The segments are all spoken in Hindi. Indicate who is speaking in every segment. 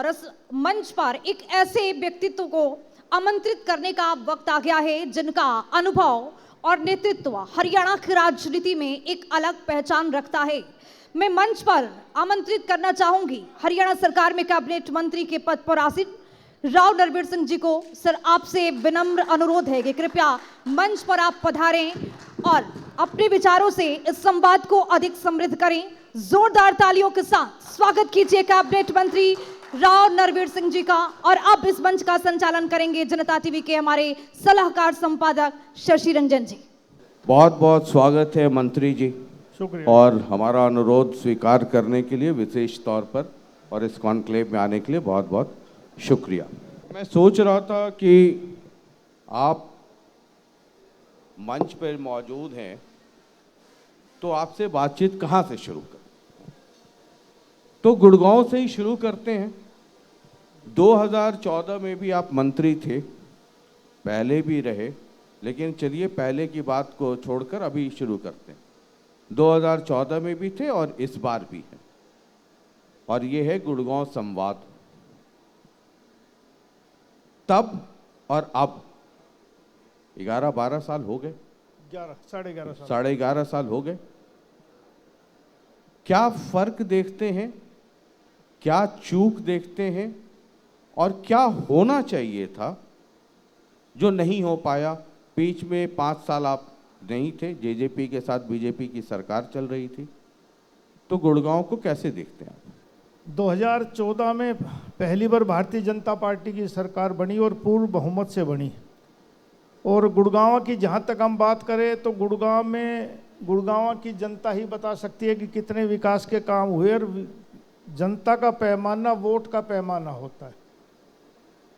Speaker 1: और इस मंच पर एक ऐसे व्यक्तित्व को आमंत्रित करने का वक्त आ गया है जिनका अनुभव और नेतृत्व हरियाणा की राजनीति में एक अलग पहचान रखता है। मैं मंच पर आमंत्रित करना चाहूंगी हरियाणा सरकार में कैबिनेट मंत्री के पद पर आसीन राव नरवीर सिंह जी को। सर, आपसे विनम्र अनुरोध है कि कृपया मंच पर आप पधारें और अपने विचारों से इस संवाद को अधिक समृद्ध करें। जोरदार तालियों के साथ स्वागत कीजिए कैबिनेट मंत्री राव नरवीर सिंह जी का। और अब इस मंच का संचालन करेंगे जनता टीवी के हमारे सलाहकार संपादक शशि रंजन जी।
Speaker 2: बहुत बहुत स्वागत है मंत्री जी,
Speaker 3: शुक्रिया।
Speaker 2: और हमारा अनुरोध स्वीकार करने के लिए विशेष तौर पर और इस कॉन्क्लेव में आने के लिए बहुत बहुत शुक्रिया। मैं सोच रहा था कि आप मंच पर मौजूद हैं तो आपसे बातचीत कहाँ से शुरू करें, तो गुड़गांव से ही शुरू करते हैं। 2014 में भी आप मंत्री थे, पहले भी रहे, लेकिन चलिए पहले की बात को छोड़कर अभी शुरू करते हैं। 2014 में भी थे और इस बार भी है, और ये है गुड़गांव संवाद। तब और अब 11-12 साल हो गए, 11.5 साल हो गए। क्या फर्क देखते हैं, क्या चूक देखते हैं, और क्या होना चाहिए था जो नहीं हो पाया? बीच में 5 साल आप नहीं थे, जेजेपी के साथ बीजेपी की सरकार चल रही थी, तो गुड़गांव को कैसे देखते हैं आप?
Speaker 3: 2014 में पहली बार भारतीय जनता पार्टी की सरकार बनी और पूर्ण बहुमत से बनी। और गुड़गांव की जहाँ तक हम बात करें तो गुड़गांव की जनता ही बता सकती है कि कितने विकास के काम हुए। और जनता का पैमाना वोट का पैमाना होता है।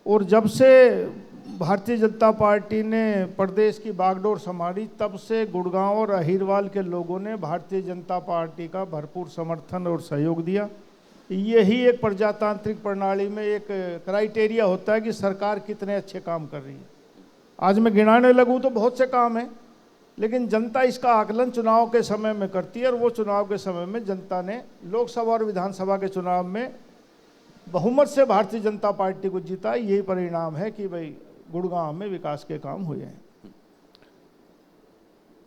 Speaker 3: और जब से भारतीय जनता पार्टी ने प्रदेश की बागडोर संभाली, तब से गुड़गांव और अहिरवाल के लोगों ने भारतीय जनता पार्टी का भरपूर समर्थन और सहयोग दिया। यही एक प्रजातांत्रिक प्रणाली में एक क्राइटेरिया होता है कि सरकार कितने अच्छे काम कर रही है। आज मैं गिनाने लगूँ तो बहुत से काम हैं, लेकिन जनता इसका आकलन चुनाव के समय में करती है। और वो चुनाव के समय में जनता ने लोकसभा और विधानसभा के चुनाव में बहुमत से भारतीय जनता पार्टी को जीता। यही परिणाम है कि भाई गुड़गांव में विकास के काम हुए हैं।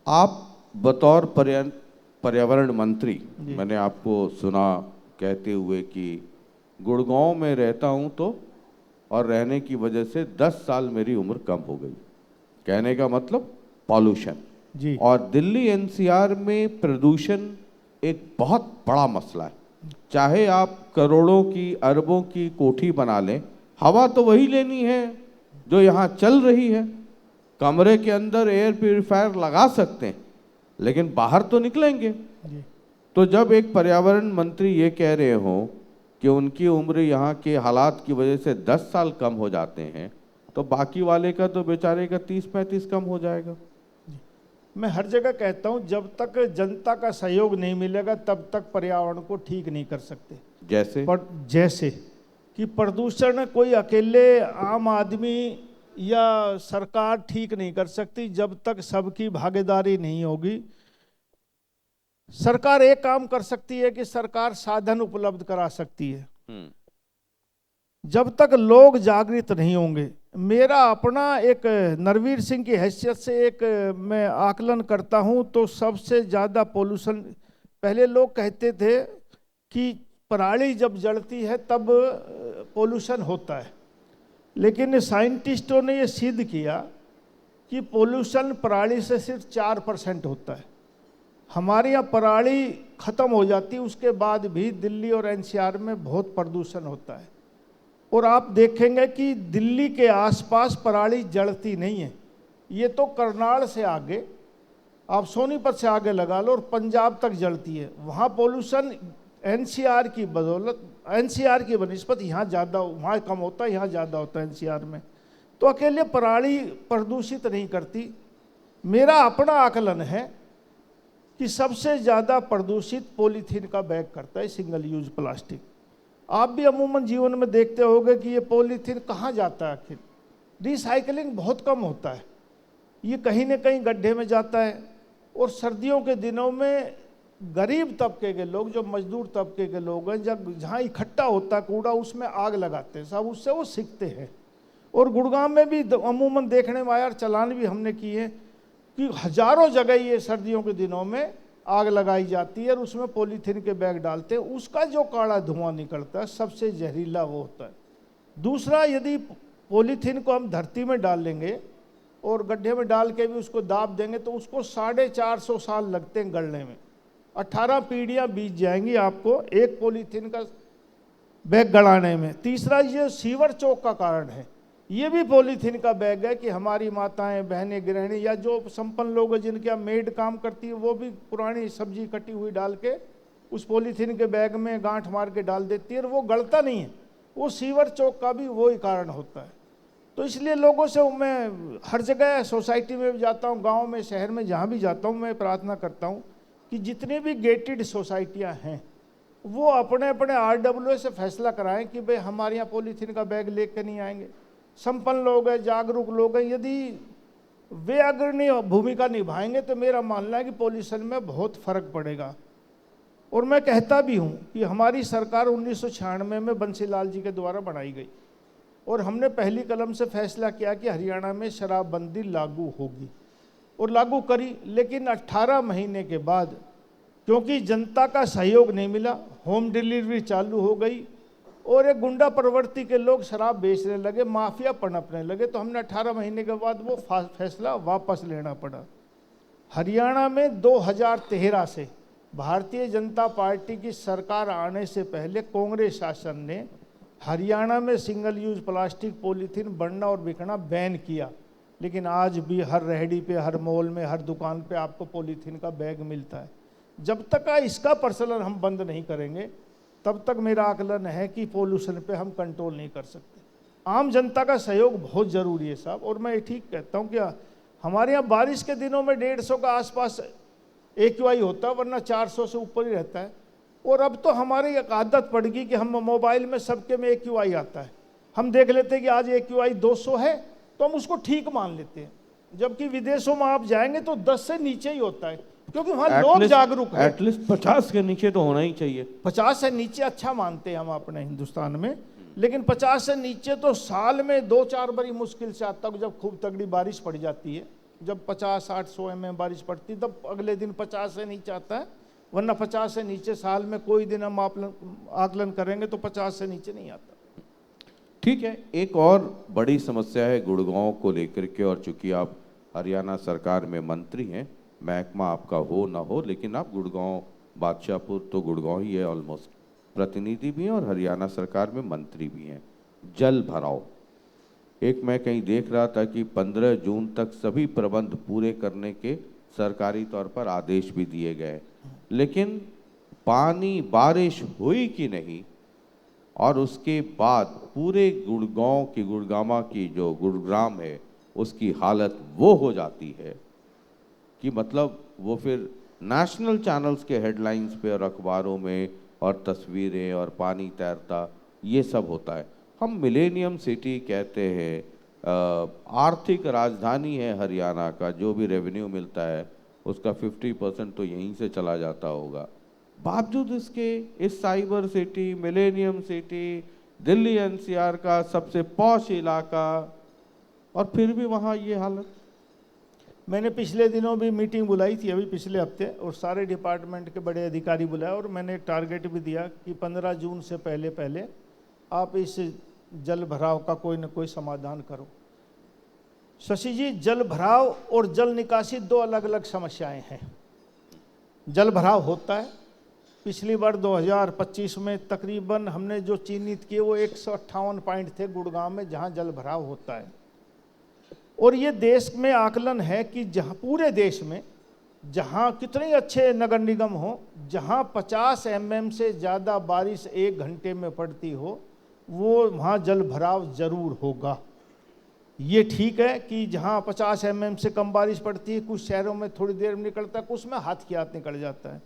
Speaker 2: आप बतौर पर्यावरण मंत्री, मैंने आपको सुना कहते हुए कि गुड़गांव में रहता हूं तो, और रहने की वजह से 10 साल मेरी उम्र कम हो गई। कहने का मतलब पॉल्यूशन
Speaker 3: जी।
Speaker 2: और दिल्ली एनसीआर में प्रदूषण एक बहुत बड़ा मसला है। चाहे आप करोड़ों की अरबों की कोठी बना लें, हवा तो वही लेनी है जो यहाँ चल रही है। कमरे के अंदर एयर प्यूरिफायर लगा सकते हैं, लेकिन बाहर तो निकलेंगे। तो जब एक पर्यावरण मंत्री ये कह रहे हो कि उनकी उम्र यहाँ के हालात की वजह से 10 साल कम हो जाते हैं, तो बाकी वाले का तो बेचारे का 30-35 कम हो जाएगा।
Speaker 3: मैं हर जगह कहता हूँ, जब तक जनता का सहयोग नहीं मिलेगा तब तक पर्यावरण को ठीक नहीं कर सकते। जैसे कि प्रदूषण कोई अकेले आम आदमी या सरकार ठीक नहीं कर सकती जब तक सबकी भागीदारी नहीं होगी। सरकार एक काम कर सकती है कि सरकार साधन उपलब्ध करा सकती है, जब तक लोग जागृत नहीं होंगे। मेरा अपना एक नरवीर सिंह की हैसियत से एक मैं आकलन करता हूं, तो सबसे ज़्यादा पोल्यूशन, पहले लोग कहते थे कि पराली जब जलती है तब पोल्यूशन होता है, लेकिन साइंटिस्टों ने ये सिद्ध किया कि पोल्यूशन पराली से सिर्फ 4% होता है। हमारे यहाँ पराली ख़त्म हो जाती है, उसके बाद भी दिल्ली और एनसीआर में बहुत प्रदूषण होता है। और आप देखेंगे कि दिल्ली के आसपास पराली जलती नहीं है। ये तो करनाल से आगे, आप सोनीपत से आगे लगा लो, और पंजाब तक जलती है। वहाँ पोल्यूशन एनसीआर की बदौलत, एनसीआर की बनिस्बत यहाँ ज़्यादा, वहाँ कम होता है, यहाँ ज़्यादा होता है एनसीआर में। तो अकेले पराली प्रदूषित नहीं करती। मेरा अपना आकलन है कि सबसे ज़्यादा प्रदूषित पॉलीथीन का बैग करता है, सिंगल यूज प्लास्टिक। आप भी अमूमन जीवन में देखते होंगे कि ये पॉलीथीन कहाँ जाता है आखिर। रिसाइकलिंग बहुत कम होता है, ये कहीं न कहीं गड्ढे में जाता है। और सर्दियों के दिनों में गरीब तबके के लोग, जो मजदूर तबके के लोग हैं, जब जहाँ इकट्ठा होता है कूड़ा उसमें आग लगाते हैं सब, उससे वो सीखते हैं। और गुड़गांव में भी अमूमन देखने में आया, और चालान भी हमने किए कि हजारों जगह ये सर्दियों के दिनों में आग लगाई जाती है और उसमें पॉलीथीन के बैग डालते हैं। उसका जो काला धुआं निकलता है सबसे जहरीला वो होता है। दूसरा, यदि पॉलीथीन को हम धरती में डाल लेंगे और गड्ढे में डाल के भी उसको दाब देंगे तो उसको 450 साल लगते हैं गलने में। 18 पीढ़ियां बीत जाएंगी आपको एक पॉलीथीन का बैग गड़ाने में। तीसरा, ये सीवर चौक का कारण है। ये भी पॉलीथीन का बैग है कि हमारी माताएं, बहनें, गृहिणी या जो संपन्न लोग हैं जिनके यहाँ मेड काम करती है, वो भी पुरानी सब्जी कटी हुई डाल के उस पॉलीथीन के बैग में गांठ मार के डाल देती है और वो गलता नहीं है। वो सीवर चौक का भी वही कारण होता है। तो इसलिए लोगों से मैं हर जगह सोसाइटी में भी जाता हूँ, गाँव में, शहर में, जहाँ भी जाता हूँ, मैं प्रार्थना करता हूँ कि जितनी भी गेटेड सोसाइटियाँ हैं वो अपने अपने RWA से फैसला कराएं कि भाई हमारे यहाँ पॉलीथीन का बैग लेकर नहीं आएंगे। संपन्न लोग हैं, जागरूक लोग हैं, यदि वे अग्रणी भूमिका निभाएंगे तो मेरा मानना है कि पॉल्यूशन में बहुत फर्क पड़ेगा। और मैं कहता भी हूँ कि हमारी सरकार 1996 में बंसीलाल जी के द्वारा बनाई गई और हमने पहली कलम से फैसला किया कि हरियाणा में शराबबंदी लागू होगी और लागू करी। लेकिन 18 महीने के बाद क्योंकि जनता का सहयोग नहीं मिला, होम डिलीवरी चालू हो गई और एक गुंडा प्रवृत्ति के लोग शराब बेचने लगे, माफिया पनपने लगे, तो हमने 18 महीने के बाद वो फैसला वापस लेना पड़ा। हरियाणा में 2013 से भारतीय जनता पार्टी की सरकार आने से पहले कांग्रेस शासन ने हरियाणा में सिंगल यूज प्लास्टिक पॉलीथीन बनना और बिकना बैन किया। लेकिन आज भी हर रेहड़ी पे, हर मॉल में, हर दुकान पे आपको पॉलीथीन का बैग मिलता है। जब तक इसका प्रचलन हम बंद नहीं करेंगे तब तक मेरा आकलन है कि पोल्यूशन पे हम कंट्रोल नहीं कर सकते। आम जनता का सहयोग बहुत ज़रूरी है साहब। और मैं ठीक कहता हूँ कि हमारे यहाँ बारिश के दिनों में 150 का आसपास AQI होता है, वरना 400 से ऊपर ही रहता है। और अब तो हमारी एक आदत पड़ गई कि हम मोबाइल में सबके में AQI आता है, हम देख लेते हैं कि आज AQI 200 है तो हम उसको ठीक मान लेते हैं, जबकि विदेशों में आप जाएंगे तो 10 से नीचे ही होता है, क्योंकि वहाँ लोग जागरूक हैं।
Speaker 2: एटलीस्ट 50 के नीचे तो होना ही चाहिए।
Speaker 3: 50 से नीचे अच्छा मानते हैं हम अपने हिंदुस्तान में, लेकिन 50 से नीचे तो साल में 2-4 बारी मुश्किल से आता है, जब खूब तगड़ी बारिश पड़ जाती है। जब 50, 60, 100 mm बारिश पड़ती है तब अगले दिन 50 से नीचे आता है, वरना 50 से नीचे साल में कोई दिन हम आकलन करेंगे तो 50 से नीचे नहीं आता।
Speaker 2: ठीक है, एक और बड़ी समस्या है गुड़गांव को लेकर के, और चूंकि आप हरियाणा सरकार में मंत्री हैं, महकमा आपका हो ना हो, लेकिन आप गुड़गांव, बादशाहपुर तो गुड़गांव ही है ऑलमोस्ट, प्रतिनिधि भी हैं और हरियाणा सरकार में मंत्री भी हैं। जल भराव, एक मैं कहीं देख रहा था कि 15 जून तक सभी प्रबंध पूरे करने के सरकारी तौर पर आदेश भी दिए गए, लेकिन पानी बारिश हुई कि नहीं, और उसके बाद पूरे गुड़गांव की, गुड़गामा की जो गुरुग्राम है उसकी हालत वो हो जाती है कि मतलब वो फिर नेशनल चैनल्स के हेडलाइंस पे और अखबारों में और तस्वीरें और पानी तैरता, ये सब होता है। हम मिलेनियम सिटी कहते हैं, आर्थिक राजधानी है हरियाणा का, जो भी रेवेन्यू मिलता है उसका 50% तो यहीं से चला जाता होगा। बावजूद इसके इस cyber city, millennium city, Delhi NCR का सबसे पॉश इलाका, और फिर भी वहाँ ये हालत।
Speaker 3: मैंने पिछले दिनों भी मीटिंग बुलाई थी, अभी पिछले हफ्ते, और सारे डिपार्टमेंट के बड़े अधिकारी बुलाए, और मैंने एक टारगेट भी दिया कि 15 जून से पहले पहले आप इस जल भराव का कोई न कोई समाधान करो। शशि जी, जल भराव और जल निकासी 2 अलग अलग समस्याएं हैं। जल भराव होता है, पिछली बार 2025 में तकरीबन हमने जो चिन्हित किए वो 158 पॉइंट थे गुड़गांव में जहां जल भराव होता है। और ये देश में आकलन है कि जहां, पूरे देश में जहां कितने अच्छे नगर निगम हो, जहां 50 mm से ज़्यादा बारिश 1 घंटे में पड़ती हो, वो वहाँ जल भराव जरूर होगा। ये ठीक है कि जहाँ 50 mm से कम बारिश पड़ती है, कुछ शहरों में थोड़ी देर में निकलता है, कुछ में हाथ की हाथ निकल जाता है।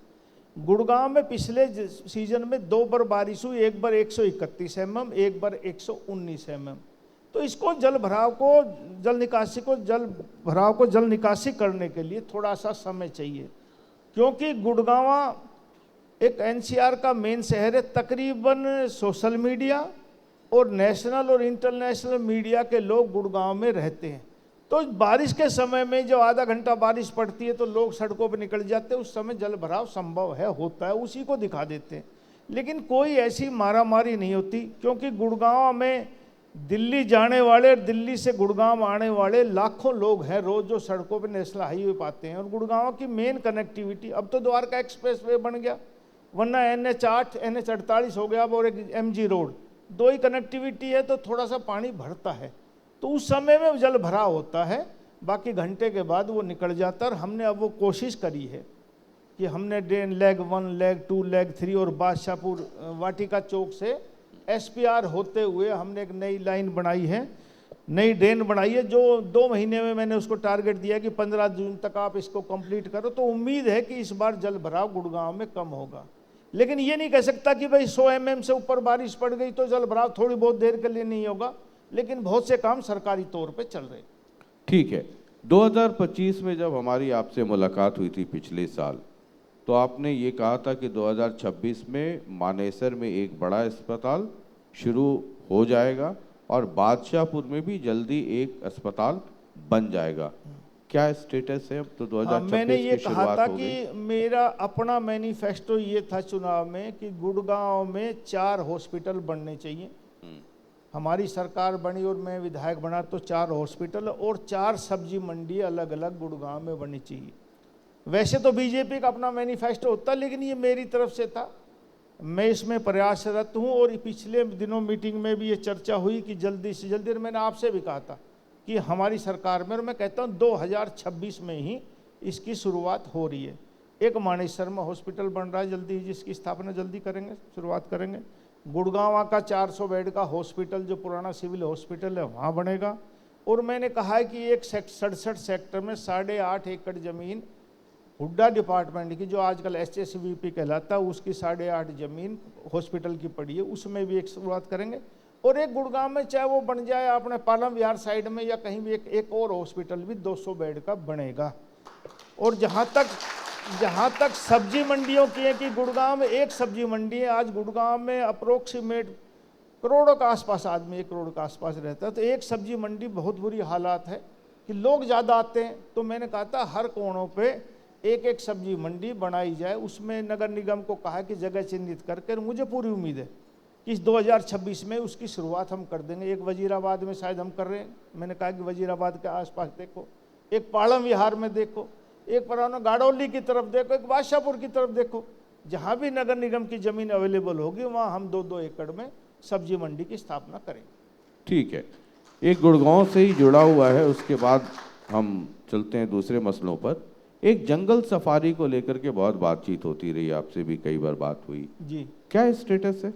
Speaker 3: गुड़गांव में पिछले सीजन में 2 बार बारिश हुई, एक बार 131 mm, एक बार 119 mm। तो इसको जल भराव को, जल निकासी को, जल भराव को जल निकासी करने के लिए थोड़ा सा समय चाहिए, क्योंकि गुड़गांव एक एनसीआर का मेन शहर है, तकरीबन सोशल मीडिया और नेशनल और इंटरनेशनल मीडिया के लोग गुड़गांव में रहते हैं। तो बारिश के समय में जब आधा घंटा बारिश पड़ती है तो लोग सड़कों पर निकल जाते हैं, उस समय जल भराव संभव है, होता है, उसी को दिखा देते हैं। लेकिन कोई ऐसी मारामारी नहीं होती, क्योंकि गुड़गांव में दिल्ली जाने वाले, दिल्ली से गुड़गांव आने वाले लाखों लोग हैं रोज, जो सड़कों पर नेशनल हाईवे पाते हैं। और गुड़गांव की मेन कनेक्टिविटी, अब तो द्वारका एक्सप्रेस वे बन गया, वरना NH8 NH48 हो गया अब, और एक MG रोड, दो ही कनेक्टिविटी है, तो थोड़ा सा पानी भरता है, तो उस समय में जल भराव होता है, बाकी घंटे के बाद वो निकल जाता है। और हमने अब वो कोशिश करी है कि हमने ड्रेन लेग 1, लेग 2, लेग 3 और बादशाहपुर वाटिका चौक से SPR होते हुए हमने एक नई लाइन बनाई है, नई ड्रेन बनाई है, जो 2 महीने में मैंने उसको टारगेट दिया कि 15 जून तक आप इसको कंप्लीट करो। तो उम्मीद है कि इस बार जल भराव गुड़गांव में कम होगा। लेकिन ये नहीं कह सकता कि भाई 100 mm से ऊपर बारिश पड़ गई तो जल भराव थोड़ी बहुत देर के लिए नहीं होगा, लेकिन बहुत से काम सरकारी तौर पे चल रहे।
Speaker 2: ठीक है, 2025 में जब हमारी आपसे मुलाकात हुई थी पिछले साल, तो आपने ये कहा था कि 2026 में मानेसर में एक बड़ा अस्पताल शुरू हो जाएगा और बादशाहपुर में भी जल्दी एक अस्पताल बन जाएगा। क्या स्टेटस है अब? तो 2026
Speaker 3: मैंने ये
Speaker 2: की
Speaker 3: कहा
Speaker 2: शुरुआत
Speaker 3: था
Speaker 2: हो गई।
Speaker 3: कि मेरा अपना मैनिफेस्टो ये था चुनाव में कि गुड़गांव में 4 हॉस्पिटल बनने चाहिए। हमारी सरकार बनी और मैं विधायक बना तो 4 हॉस्पिटल और 4 सब्जी मंडी अलग अलग गुड़गांव में बननी चाहिए। वैसे तो बीजेपी का अपना मैनिफेस्टो होता, लेकिन ये मेरी तरफ से था, मैं इसमें प्रयासरत हूँ। और पिछले दिनों मीटिंग में भी ये चर्चा हुई कि जल्दी से जल्दी, और मैंने आपसे भी कहा था कि हमारी सरकार में, और मैं कहता हूँ 2026 में ही इसकी शुरुआत हो रही है। एक मानेसर में हॉस्पिटल बन रहा है जल्दी, जिसकी स्थापना जल्दी करेंगे, शुरुआत करेंगे। गुड़गांव का 400 बेड का हॉस्पिटल, जो पुराना सिविल हॉस्पिटल है, वहाँ बनेगा। और मैंने कहा है कि एक 67 सेक्टर में 8.5 एकड़ ज़मीन हुड्डा डिपार्टमेंट की, जो आजकल HSVP कहलाता है, उसकी 8.5 ज़मीन हॉस्पिटल की पड़ी है, उसमें भी एक शुरुआत करेंगे। और एक गुड़गांव में चाहे वो बन जाए अपने पालम विहार साइड में या कहीं भी एक और हॉस्पिटल भी 200 बेड का बनेगा। और जहाँ तक सब्जी मंडियों की है कि गुड़गांव में एक सब्जी मंडी है, आज गुड़गांव में अप्रोक्सीमेट करोड़ों का आसपास आदमी, 1 करोड़ का आसपास रहता है, तो एक सब्जी मंडी बहुत बुरी हालात है कि लोग ज़्यादा आते हैं। तो मैंने कहा था हर कोनों पे एक सब्जी मंडी बनाई जाए। उसमें नगर निगम को कहा कि जगह चिन्हित करके, मुझे पूरी उम्मीद है कि इस 2026 में उसकी शुरुआत हम कर देंगे। एक वजीराबाद में शायद हम कर रहे हैं, मैंने कहा कि वजीराबाद के आसपास देखो, एक पालम विहार में देखो, एक पुराना गाड़ौली की तरफ देखो, एक बादशाहपुर की तरफ देखो, जहाँ भी नगर निगम की ज़मीन अवेलेबल होगी वहाँ हम 2-2 एकड़ में सब्जी मंडी की स्थापना करेंगे।
Speaker 2: ठीक है, एक गुड़गांव से ही जुड़ा हुआ है, उसके बाद हम चलते हैं दूसरे मसलों पर। एक जंगल सफारी को लेकर के बहुत बातचीत होती रही, आपसे भी कई बार बात हुई
Speaker 3: जी,
Speaker 2: क्या स्टेटस है?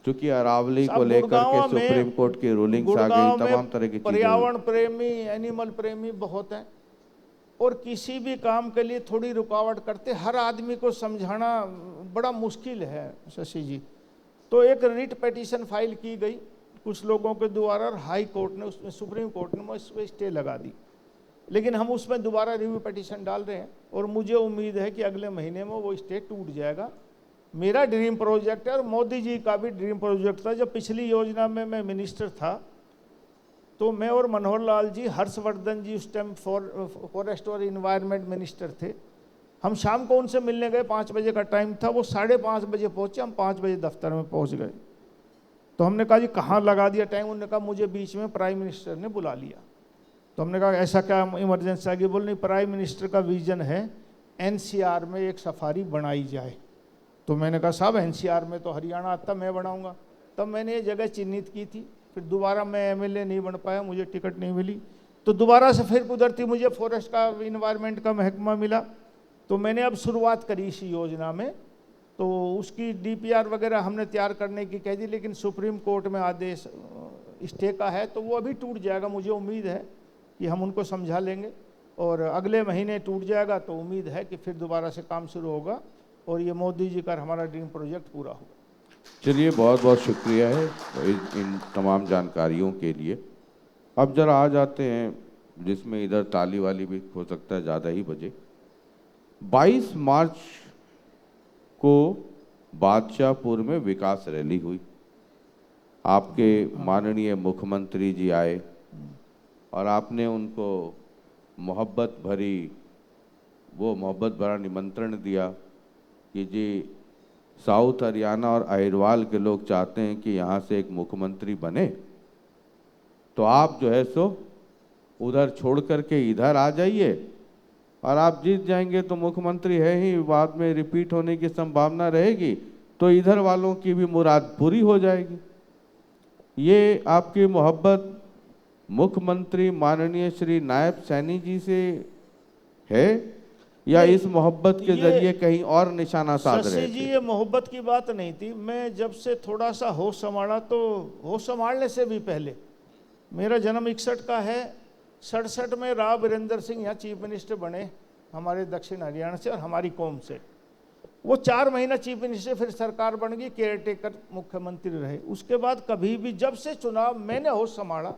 Speaker 2: क्योंकि अरावली को
Speaker 3: साहब,
Speaker 2: लेकर के
Speaker 3: गुड़गांव में-
Speaker 2: सुप्रीम कोर्ट की रूलिंग्स आ
Speaker 3: गुड़गांव
Speaker 2: गई,
Speaker 3: में
Speaker 2: तमाम तरह की चीजें हुई।
Speaker 3: पर्यावरण प्रेमी, एनिमल प्रेमी बहुत हैं और किसी भी काम के लिए थोड़ी रुकावट करते। हर आदमी को समझाना बड़ा मुश्किल है शशि जी। तो एक रिट पिटीशन फाइल की गई कुछ लोगों के द्वारा, और हाई कोर्ट ने उसमें, सुप्रीम कोर्ट ने उस पर स्टे लगा दी। लेकिन हम उसमें दोबारा रिव्यू पिटीशन डाल रहे हैं और मुझे उम्मीद है कि अगले महीने में वो स्टे टूट जाएगा। मेरा ड्रीम प्रोजेक्ट है और मोदी जी का भी ड्रीम प्रोजेक्ट था। जब पिछली योजना में मैं मिनिस्टर था तो मैं और मनोहर लाल जी, हर्षवर्धन जी उस टाइम फॉरेस्ट और इन्वायरमेंट मिनिस्टर थे, हम शाम को उनसे मिलने गए, 5 बजे का टाइम था, वो 5:30 बजे पहुँचे, हम 5 बजे दफ्तर में पहुँच गए। तो हमने कहा जी कहाँ लगा दिया टाइम? उन्होंने कहा मुझे बीच में प्राइम मिनिस्टर ने बुला लिया। तो हमने कहा ऐसा क्या इमरजेंसी आ गई? बोल नहीं, प्राइम मिनिस्टर का विजन है NCR में एक सफारी बनाई जाए। तो मैंने कहा साहब NCR में तो हरियाणा आता, मैं बनाऊंगा। तब मैंने ये जगह चिन्हित की थी। फिर दोबारा मैं MLA नहीं बन पाया, मुझे टिकट नहीं मिली, तो दोबारा से फिर कुदरती मुझे फॉरेस्ट का, इन्वायरमेंट का महकमा मिला। तो मैंने अब शुरुआत करी इस योजना में। तो उसकी DPR वगैरह हमने तैयार करने की कह दी, लेकिन सुप्रीम कोर्ट में आदेश स्टे का है, तो वो अभी टूट जाएगा। मुझे उम्मीद है कि हम उनको समझा लेंगे और अगले महीने टूट जाएगा। तो उम्मीद है कि फिर दोबारा से काम शुरू होगा और ये मोदी जी का हमारा ड्रीम प्रोजेक्ट पूरा होगा।
Speaker 2: चलिए, बहुत बहुत शुक्रिया है इन तमाम जानकारियों के लिए। अब जरा आ जाते हैं जिसमें इधर ताली वाली भी हो सकता है ज़्यादा ही बजे। 22 मार्च को बादशाहपुर में विकास रैली हुई, आपके माननीय मुख्यमंत्री जी आए और आपने उनको मोहब्बत भरा निमंत्रण दिया कि जी साउथ हरियाणा और अहिरवाल के लोग चाहते हैं कि यहाँ से एक मुख्यमंत्री बने, तो आप जो है सो उधर छोड़ करके इधर आ जाइए और आप जीत जाएंगे तो मुख्यमंत्री है ही, बाद में रिपीट होने की संभावना रहेगी तो इधर वालों की भी मुराद पूरी हो जाएगी। ये आपकी मोहब्बत मुख्यमंत्री माननीय श्री नायब सैनी जी से है या इस मोहब्बत के जरिए कहीं और निशाना साध रहे
Speaker 3: शशि जी, ये मोहब्बत की बात नहीं थी। मैं जब से थोड़ा सा होश संभाला, तो होश संभालने से भी पहले, मेरा जन्म 61 का है, 67 में राव वीरेंद्र सिंह यहाँ चीफ मिनिस्टर बने हमारे दक्षिण हरियाणा से और हमारी कौम से। वो 4 महीना चीफ मिनिस्टर, फिर सरकार बन गई, केयर टेकर मुख्यमंत्री रहे। उसके बाद कभी भी जब से चुनाव मैंने होश संभाला,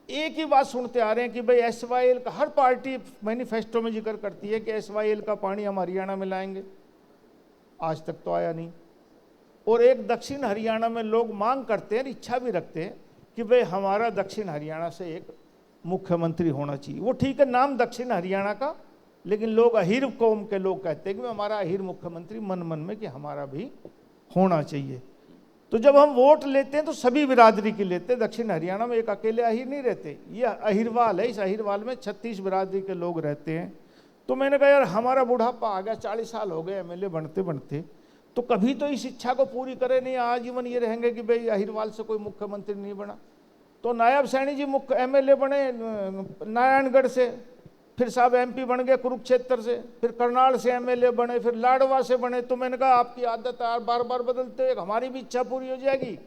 Speaker 3: एक ही बात सुनते आ रहे हैं कि भाई SYL का, हर पार्टी मैनिफेस्टो में जिक्र करती है कि SYL का पानी हम हरियाणा में लाएंगे, आज तक तो आया नहीं। और एक दक्षिण हरियाणा में लोग मांग करते हैं, इच्छा भी रखते हैं कि भाई हमारा दक्षिण हरियाणा से एक मुख्यमंत्री होना चाहिए। वो ठीक है, नाम दक्षिण हरियाणा का, लेकिन लोग अहीर कौम के लोग कहते हैं कि हमारा अहीर मुख्यमंत्री, मन मन में कि हमारा भी होना चाहिए। तो जब हम वोट लेते हैं तो सभी बिरादरी की लेते हैं। दक्षिण हरियाणा में एक अकेले अहीर नहीं रहते, ये अहीरवाल है, इस अहीरवाल में 36 बिरादरी के लोग रहते हैं। तो मैंने कहा यार हमारा बुढ़ापा आ गया, 40 साल हो गए MLA बनते बनते, तो कभी तो इस इच्छा को पूरी करें, नहीं आजीवन ये रहेंगे कि भाई अहीरवाल से कोई मुख्यमंत्री नहीं बना। तो नायब सैनी जी मुख्य MLA बने नारायणगढ़ से, फिर साहब MP बन गए कुरुक्षेत्र से, फिर करनाल से MLA बने, फिर लाडवा से बने। तो मैंने कहा आपकी आदत है बार बार बदलते हैं, हमारी भी इच्छा पूरी हो जाएगी।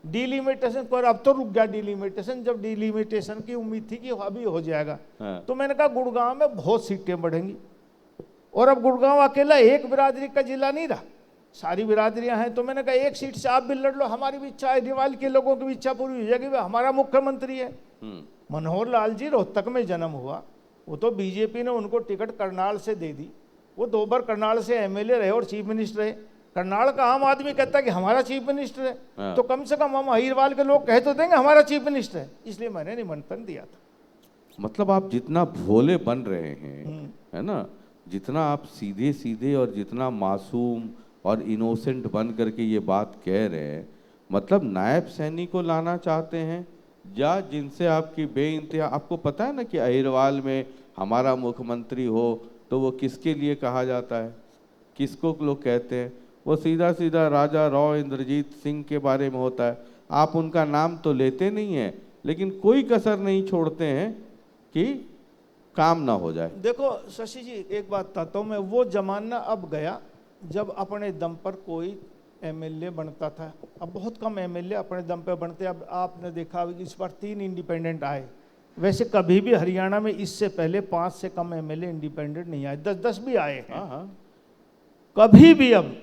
Speaker 3: डिलिमिटेशन पर अब तो रुक गया डिलिमिटेशन, जब डिलिमिटेशन की उम्मीद थी कि अभी हो जाएगा। तो मैंने कहा गुड़गांव में बहुत सीटें बढ़ेंगी, और अब गुड़गांव अकेला एक बिरादरी का जिला नहीं रहा, सारी बिरादरियां हैं। तो मैंने कहा एक सीट से आप भी लड़ लो, हमारी भी इच्छा है, अहीरवाल के लोगों की भी इच्छा पूरी हो जाएगी, हमारा मुख्यमंत्री है। मनोहर लाल जी रोहतक में जन्म हुआ, वो तो बीजेपी ने उनको टिकट करनाल से दे दी, वो 2 बार करनाल से MLA रहे और चीफ मिनिस्टर रहे। करनाल का आम आदमी कहता है कि हमारा चीफ मिनिस्टर है, तो कम से कम हम अहीरवाल के लोग कह तो देंगे हमारा चीफ मिनिस्टर है, इसलिए मैंने निमंत्रण दिया था।
Speaker 2: मतलब आप जितना भोले बन रहे हैं, है ना, जितना आप सीधे सीधे और जितना मासूम और इनोसेंट बन करके ये बात कह रहे हैं, मतलब नायब सैनी को लाना चाहते हैं या जिनसे आपकी बेइंतहा, आपको पता है ना कि अहीरवाल में हमारा मुख्यमंत्री हो तो वो किसके लिए कहा जाता है, किसको लोग कहते हैं, वो सीधा सीधा राजा राव इंद्रजीत सिंह के बारे में होता है। आप उनका नाम तो लेते नहीं हैं, लेकिन कोई कसर नहीं छोड़ते हैं कि काम ना हो जाए।
Speaker 3: देखो शशि जी, एक बात बताता हूँ मैं, वो जमाना अब गया जब अपने दम पर कोई MLA बनता था। अब बहुत कम MLA अपने दम पे बनते। अब आपने देखा इस बार 3 इंडिपेंडेंट आए, वैसे कभी भी हरियाणा में इससे पहले 5 से कम MLA इंडिपेंडेंट नहीं आए, 10-10 भी आए हैं। कभी भी अब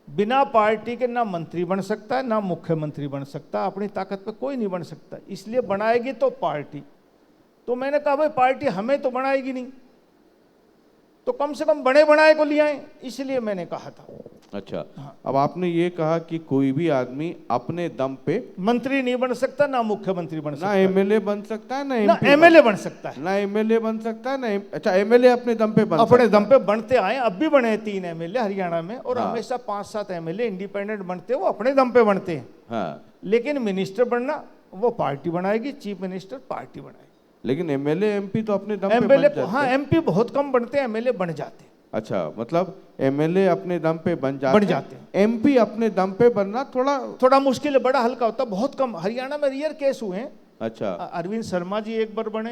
Speaker 3: बिना पार्टी के ना मंत्री बन सकता है ना मुख्यमंत्री बन सकता, अपनी ताकत पे कोई नहीं बन सकता, इसलिए बनाएगी तो पार्टी। तो मैंने कहा भाई पार्टी हमें तो बनाएगी नहीं, तो कम से कम बड़े बनाए को ले आए, इसलिए मैंने कहा था।
Speaker 2: अच्छा, अब आपने ये कहा कि कोई भी आदमी अपने दम पे
Speaker 3: मंत्री नहीं बन सकता, ना मुख्यमंत्री बन सकता,
Speaker 2: ना MLA बन सकता है, ना
Speaker 3: MLA बन सकता है,
Speaker 2: ना MLA बन सकता है, ना अच्छा MLA अपने दम पे
Speaker 3: अपने दम पे बनते आए, अब भी बने 3 MLA हरियाणा में, और हमेशा 5-7 MLA इंडिपेंडेंट बनते, वो अपने दम पे बनते हैं।
Speaker 2: हाँ,
Speaker 3: लेकिन मिनिस्टर बनना वो पार्टी बनाएगी, चीफ मिनिस्टर पार्टी बनाएगी।
Speaker 2: लेकिन MLA MP तो अपने दम पे बन
Speaker 3: MLA,
Speaker 2: जाते हैं।
Speaker 3: हाँ MP बहुत कम बनते हैं, MLA बन जाते हैं।
Speaker 2: अच्छा, मतलब MLA अपने दम पे बन जाते हैं। MP अपने दम पे बनना थोड़ा
Speaker 3: मुश्किल है, बड़ा हल्का होता है, बहुत कम। हरियाणा में रेयर केस हुए हैं।
Speaker 2: अच्छा,
Speaker 3: अरविंद शर्मा जी एक बार बने,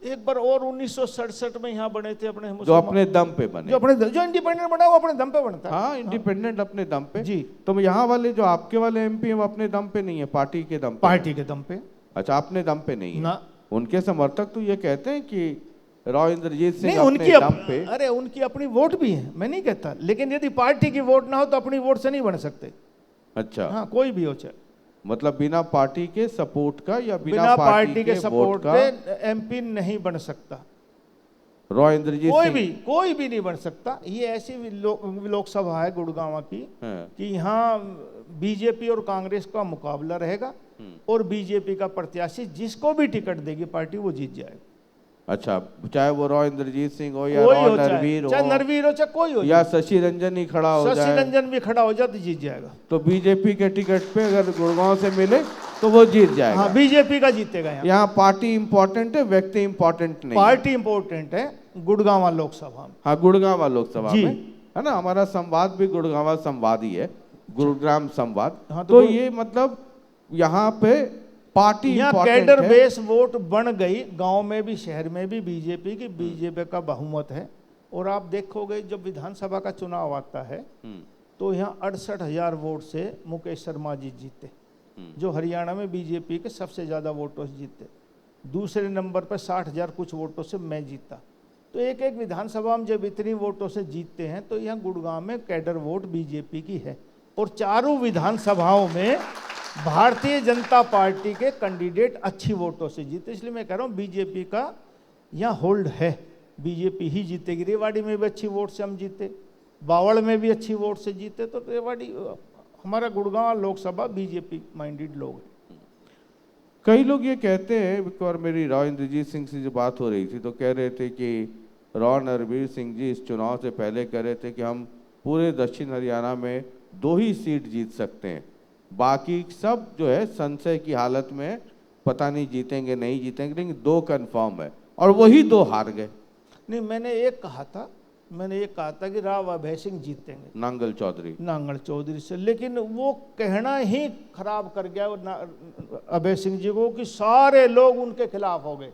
Speaker 3: एक बार और 1967 में यहाँ बने थे अपने,
Speaker 2: जो अपने दम पे बने,
Speaker 3: जो इंडिपेंडेंट बना वो अपने दम पे बनता है।
Speaker 2: हाँ, इंडिपेंडेंट अपने दम पे
Speaker 3: जी।
Speaker 2: तो यहाँ वाले जो आपके वाले MP हैं वो अपने दम पे नहीं है, पार्टी के दम पे।
Speaker 3: पार्टी के दम पे।
Speaker 2: अच्छा, अपने दम पे नहीं है
Speaker 3: ना।
Speaker 2: उनके समर्थक तो ये कहते हैं कि राव इंद्रजीत सिंह
Speaker 3: नहीं,
Speaker 2: अपने दम पे।
Speaker 3: अरे उनकी अपनी वोट भी है, मैं नहीं कहता, लेकिन यदि पार्टी की वोट ना हो तो अपनी वोट से नहीं बन सकते।
Speaker 2: अच्छा,
Speaker 3: हाँ, कोई भी हो चाहे,
Speaker 2: मतलब बिना पार्टी के सपोर्ट का या
Speaker 3: बिना पार्टी के सपोर्ट
Speaker 2: का
Speaker 3: के MP नहीं बन सकता।
Speaker 2: रॉ इंद्रजीत सिंह
Speaker 3: कोई भी नहीं बन सकता। ये ऐसी लोकसभा है गुड़गांव की कि यहाँ बीजेपी और कांग्रेस का मुकाबला रहेगा और बीजेपी का प्रत्याशी जिसको भी टिकट देगी पार्टी वो जीत जाएगा।
Speaker 2: अच्छा, चाहे वो रॉ इंद्रजीत सिंह हो या
Speaker 3: कोई
Speaker 2: रॉ
Speaker 3: हो,
Speaker 2: नरवीर
Speaker 3: चाहे
Speaker 2: हो,
Speaker 3: नरवीर हो चाहे कोई हो,
Speaker 2: या शशि रंजन ही खड़ा हो
Speaker 3: शशि
Speaker 2: जाए,
Speaker 3: रंजन भी खड़ा हो जाए तो जीत जाएगा।
Speaker 2: तो बीजेपी के टिकट पे अगर गुड़गांव से मिले तो वो जीत जाएगा।
Speaker 3: हाँ, बीजेपी का जीतेगा।
Speaker 2: यहाँ पार्टी इंपॉर्टेंट है, व्यक्ति इंपॉर्टेंट नहीं।
Speaker 3: पार्टी इंपॉर्टेंट है गुड़गांव लोकसभा में।
Speaker 2: हाँ, गुड़गांव लोकसभा
Speaker 3: जी।
Speaker 2: में है ना, हमारा संवाद भी गुड़गांव संवाद ही है, गुरुग्राम संवाद।
Speaker 3: हाँ,
Speaker 2: तो ये मतलब यहाँ पे पार्टी
Speaker 3: यहाँ कैडर बेस वोट बन गई, गांव में भी शहर में भी बीजेपी की, बीजेपी का बहुमत है। और आप देखोगे जब विधानसभा का चुनाव आता है तो यहाँ 68,000 वोट से मुकेश शर्मा जी जीते, जो हरियाणा में बीजेपी के सबसे ज्यादा वोटों से जीते। दूसरे नंबर पर 60,000 कुछ वोटों से मैं जीता। तो एक एक विधानसभा में जब इतनी वोटों से जीतते हैं तो यहाँ गुड़गांव में कैडर वोट बीजेपी की है। और चारों विधानसभाओं में भारतीय जनता पार्टी के कैंडिडेट अच्छी वोटों से जीते। इसलिए मैं कह रहा हूँ बीजेपी का यहाँ होल्ड है, बीजेपी ही जीतेगी। रेवाड़ी में भी अच्छी वोट से हम जीते, बावड़ में भी अच्छी वोट से जीते। तो रेवाड़ी हमारा गुड़गांव लोकसभा बीजेपी माइंडेड लोग हैं।
Speaker 2: कई लोग ये कहते हैं, और मेरी रॉ इंद्रजीत सिंह से जो बात हो रही थी तो कह रहे थे कि रॉ नरवीर सिंह जी इस चुनाव से पहले कह रहे थे कि हम पूरे दक्षिण हरियाणा में 2 ही सीट जीत सकते हैं, बाकी सब जो है संशय की हालत में, पता नहीं जीतेंगे नहीं जीतेंगे, लेकिन 2 कंफर्म है, और वही 2 हार गए।
Speaker 3: नहीं, मैंने एक कहा था कि राव अभय सिंह जीतेंगे,
Speaker 2: नांगल चौधरी
Speaker 3: से, लेकिन वो कहना ही खराब कर गया अभय सिंह जी को कि सारे लोग उनके खिलाफ हो गए।